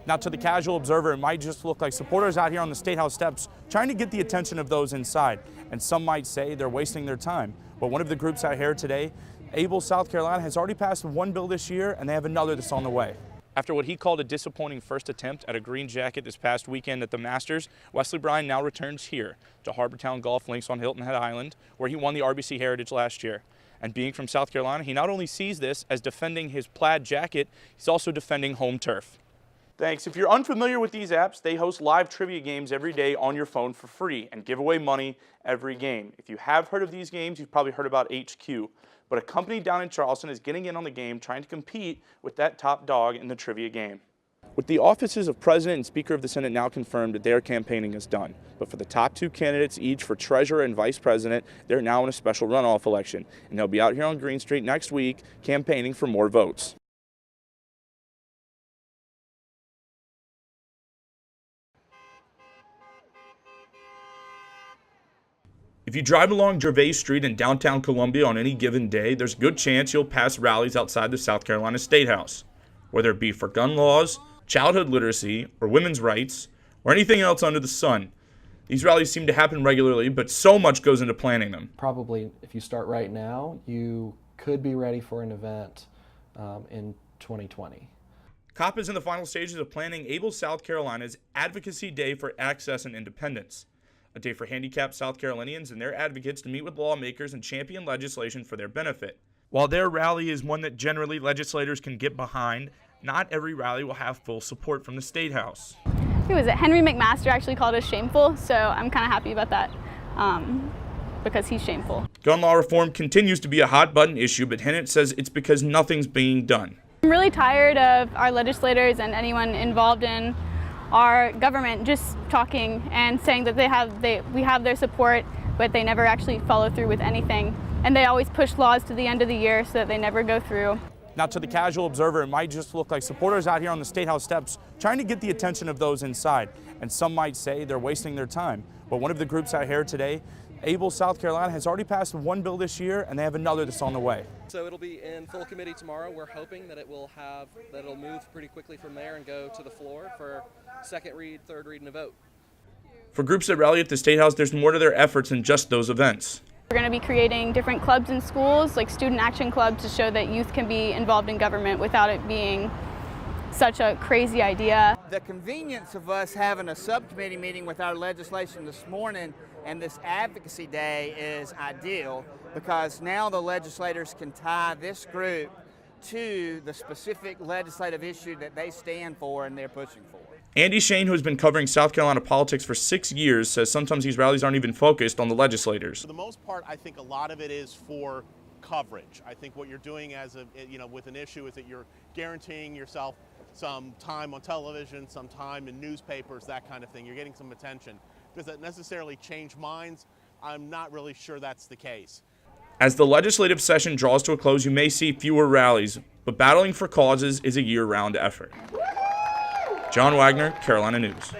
Now, to the casual observer, it might just look like supporters out here on the State House steps trying to get the attention of those inside. And some might say they're wasting their time. But one of the groups out here today, Able, South Carolina, has already passed one bill this year, and they have another that's on the way. After what he called a disappointing first attempt at a green jacket this past weekend at the Masters, Wesley Bryan now returns here to Harbortown Golf Links on Hilton Head Island, where he won the RBC Heritage last year. And being from South Carolina, he not only sees this as defending his plaid jacket, he's also defending home turf. Thanks. If you're unfamiliar with these apps, they host live trivia games every day on your phone for free and give away money every game. If you have heard of these games, you've probably heard about HQ. But a company down in Charleston is getting in on the game, trying to compete with that top dog in the trivia game. With the offices of President and Speaker of the Senate now confirmed, their campaigning is done. But for the top two candidates, each for Treasurer and Vice President, they're now in a special runoff election. And they'll be out here on Green Street next week campaigning for more votes. If you drive along Gervais Street in downtown Columbia on any given day, there's a good chance you'll pass rallies outside the South Carolina State House, whether it be for gun laws, childhood literacy, or women's rights, or anything else under the sun. These rallies seem to happen regularly, but so much goes into planning them. Probably, if you start right now, you could be ready for an event in 2020. COP is in the final stages of planning Able, South Carolina's Advocacy Day for Access and Independence, a day for handicapped South Carolinians and their advocates to meet with lawmakers and champion legislation for their benefit. While their rally is one that generally legislators can get behind, not every rally will have full support from the State House. Who was it? Henry McMaster actually called us shameful, so I'm kind of happy about that because he's shameful. Gun law reform continues to be a hot-button issue, but Hennett says it's because nothing's being done. I'm really tired of our legislators and anyone involved in our government just talking and saying that we have their support, but they never actually follow through with anything. And they always push laws to the end of the year so that they never go through. Now, to the casual observer, it might just look like supporters out here on the State House steps trying to get the attention of those inside. And some might say they're wasting their time. But one of the groups out here today, Able, South Carolina, has already passed one bill this year, and they have another that's on the way. So it'll be in full committee tomorrow. We're hoping that it'll move pretty quickly from there and go to the floor for second read, third read, and a vote. For groups that rally at the State House, there's more to their efforts than just those events. We're going to be creating different clubs in schools, like student action clubs, to show that youth can be involved in government without it being such a crazy idea. The convenience of us having a subcommittee meeting with our legislation this morning and this advocacy day is ideal because now the legislators can tie this group to the specific legislative issue that they stand for and they're pushing for. Andy Shane, who has been covering South Carolina politics for 6 years, says sometimes these rallies aren't even focused on the legislators. For the most part, I think a lot of it is for coverage. I think what you're doing with an issue is that you're guaranteeing yourself some time on television, some time in newspapers, that kind of thing. You're getting some attention. Does that necessarily change minds? I'm not really sure that's the case. As the legislative session draws to a close, you may see fewer rallies, but battling for causes is a year-round effort. John Wagoner, Carolina News.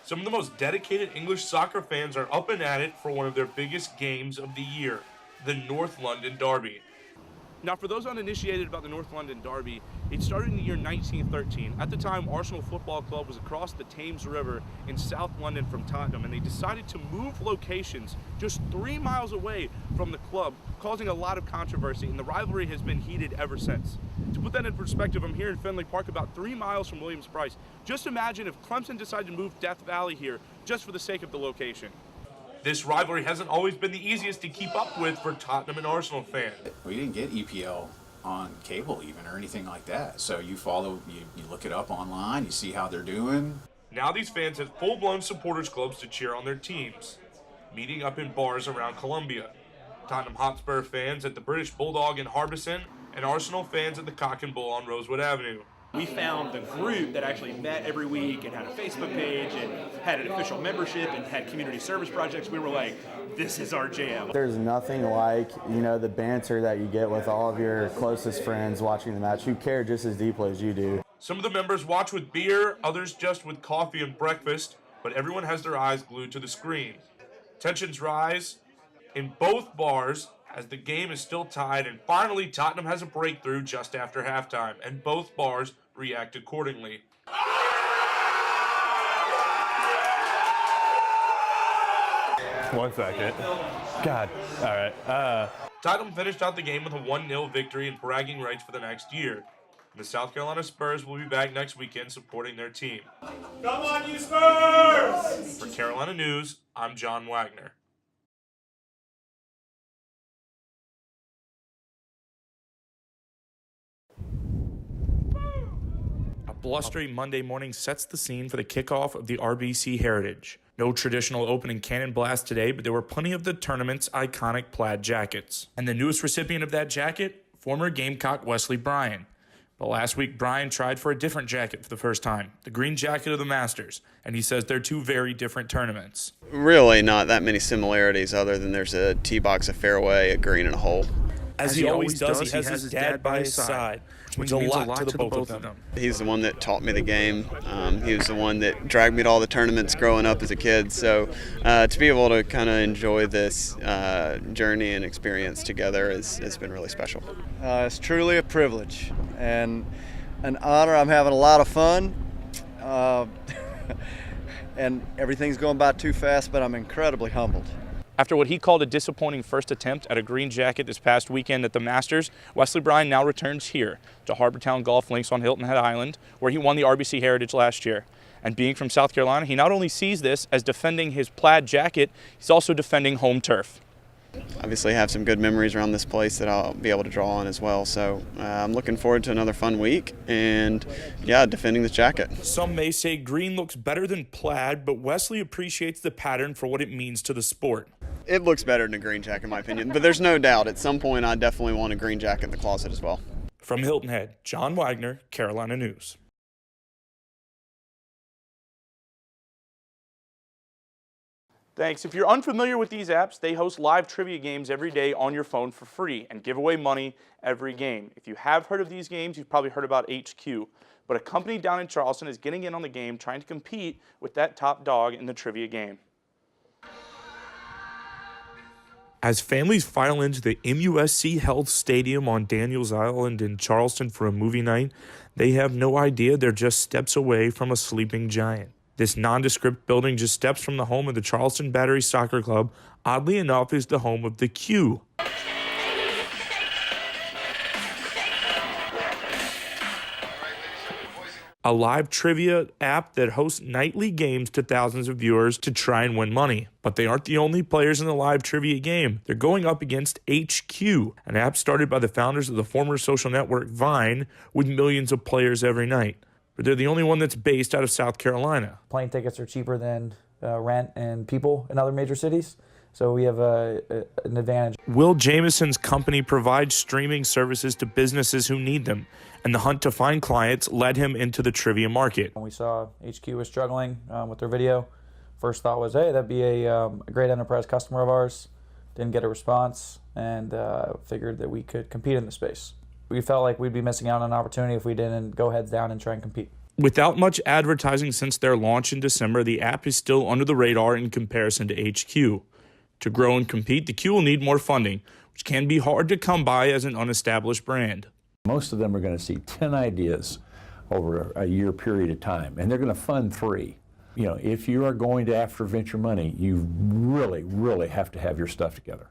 Some of the most dedicated English soccer fans are up and at it for one of their biggest games of the year, the North London Derby. Now, for those uninitiated about the North London Derby, it started in the year 1913. At the time, Arsenal Football Club was across the Thames River in South London from Tottenham, and they decided to move locations just 3 miles away from the club, causing a lot of controversy, and the rivalry has been heated ever since. To put that in perspective, I'm here in Fenley Park, about 3 miles from Williams-Brice. Just imagine if Clemson decided to move Death Valley here just for the sake of the location. This rivalry hasn't always been the easiest to keep up with for Tottenham and Arsenal fans. We didn't get EPL on cable even or anything like that. So you look it up online, you see how they're doing. Now these fans have full-blown supporters clubs to cheer on their teams, meeting up in bars around Columbia. Tottenham Hotspur fans at the British Bulldog in Harbison, and Arsenal fans at the Cock and Bull on Rosewood Avenue. We found the group that actually met every week and had a Facebook page and had an official membership and had community service projects. We were like, this is our jam. There's nothing like, the banter that you get with all of your closest friends watching the match who care just as deeply as you do. Some of the members watch with beer, others just with coffee and breakfast, but everyone has their eyes glued to the screen. Tensions rise in both bars as the game is still tied, and finally Tottenham has a breakthrough just after halftime, and both bars react accordingly. One second. God. All right. Tottenham finished out the game with a 1-0 victory and bragging rights for the next year. The South Carolina Spurs will be back next weekend supporting their team. Come on, you Spurs! For Carolina News, I'm John Wagner. A blustery Monday morning sets the scene for the kickoff of the RBC Heritage. No traditional opening cannon blast today, but there were plenty of the tournament's iconic plaid jackets. And the newest recipient of that jacket, former Gamecock Wesley Bryan. But last week, Bryan tried for a different jacket for the first time, the green jacket of the Masters, and he says they're two very different tournaments. Really not that many similarities other than there's a tee box, a fairway, a green, and a hole. As he always does, he has his dad by his side, which means a lot to the both of them. He's the one that taught me the game. He was the one that dragged me to all the tournaments growing up as a kid. So to be able to kind of enjoy this journey and experience together has been really special. It's truly a privilege and an honor. I'm having a lot of fun. And everything's going by too fast, but I'm incredibly humbled. After what he called a disappointing first attempt at a green jacket this past weekend at the Masters, Wesley Bryan now returns here to Harbortown Golf Links on Hilton Head Island, where he won the RBC Heritage last year. And being from South Carolina, he not only sees this as defending his plaid jacket, he's also defending home turf. Obviously have some good memories around this place that I'll be able to draw on as well. So I'm looking forward to another fun week and, yeah, defending this jacket. Some may say green looks better than plaid, but Wesley appreciates the pattern for what it means to the sport. It looks better than a green jacket in my opinion, but there's no doubt at some point I definitely want a green jacket in the closet as well. From Hilton Head, John Wagner, Carolina News. Thanks. If you're unfamiliar with these apps, they host live trivia games every day on your phone for free and give away money every game. If you have heard of these games, you've probably heard about HQ. But a company down in Charleston is getting in on the game, trying to compete with that top dog in the trivia game. As families file into the MUSC Health Stadium on Daniels Island in Charleston for a movie night, they have no idea they're just steps away from a sleeping giant. This nondescript building just steps from the home of the Charleston Battery Soccer Club, oddly enough, is the home of the Q. A live trivia app that hosts nightly games to thousands of viewers to try and win money. But they aren't the only players in the live trivia game. They're going up against HQ, an app started by the founders of the former social network Vine, with millions of players every night. But they're the only one that's based out of South Carolina. Plane tickets are cheaper than rent and people in other major cities, so we have an advantage. Will Jameson's company provides streaming services to businesses who need them, and the hunt to find clients led him into the trivia market. When we saw HQ was struggling with their video, first thought was, hey, that'd be a great enterprise customer of ours. Didn't get a response, and figured that we could compete in the space. We felt like we'd be missing out on an opportunity if we didn't go heads down and try and compete. Without much advertising since their launch in December, the app is still under the radar in comparison to HQ. To grow and compete, the Q will need more funding, which can be hard to come by as an unestablished brand. Most of them are going to see 10 ideas over a year period of time, and they're going to fund 3. You know, if you are going to after venture money, you really, really have to have your stuff together.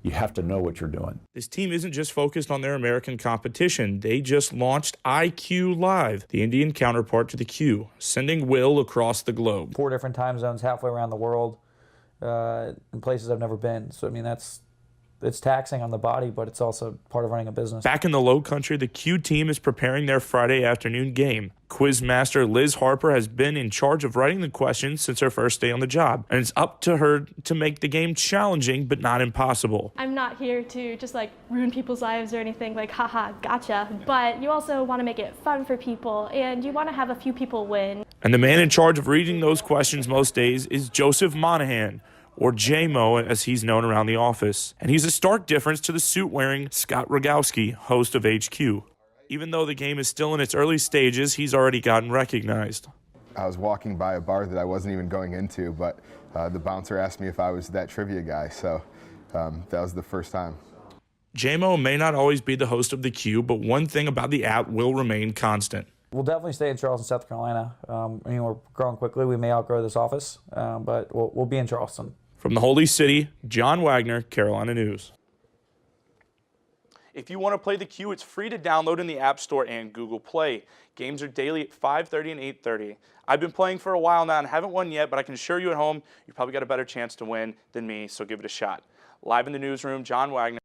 You have to know what you're doing. This team isn't just focused on their American competition. They just launched IQ Live, the Indian counterpart to the Q, sending Will across the globe. 4 different time zones halfway around the world in places I've never been. So, I mean, it's taxing on the body, but it's also part of running a business. Back in the Low Country, the Q team is preparing their Friday afternoon game. Quizmaster Liz Harper has been in charge of writing the questions since her first day on the job, and it's up to her to make the game challenging but not impossible. I'm not here to just ruin people's lives or anything haha, gotcha, but you also want to make it fun for people, and you want to have a few people win. And the man in charge of reading those questions most days is Joseph Monahan, or J-Mo as he's known around the office. And he's a stark difference to the suit-wearing Scott Rogowski, host of HQ. Even though the game is still in its early stages, he's already gotten recognized. I was walking by a bar that I wasn't even going into, but the bouncer asked me if I was that trivia guy. So that was the first time. JMO may not always be the host of the Q, but one thing about the app will remain constant. We'll definitely stay in Charleston, South Carolina. We're growing quickly. We may outgrow this office, but we'll be in Charleston. From the Holy City, John Wagner, Carolina News. If you want to play the Q, it's free to download in the App Store and Google Play. Games are daily at 5:30 and 8:30. I've been playing for a while now and haven't won yet, but I can assure you at home, you probably got a better chance to win than me, so give it a shot. Live in the newsroom, John Wagner.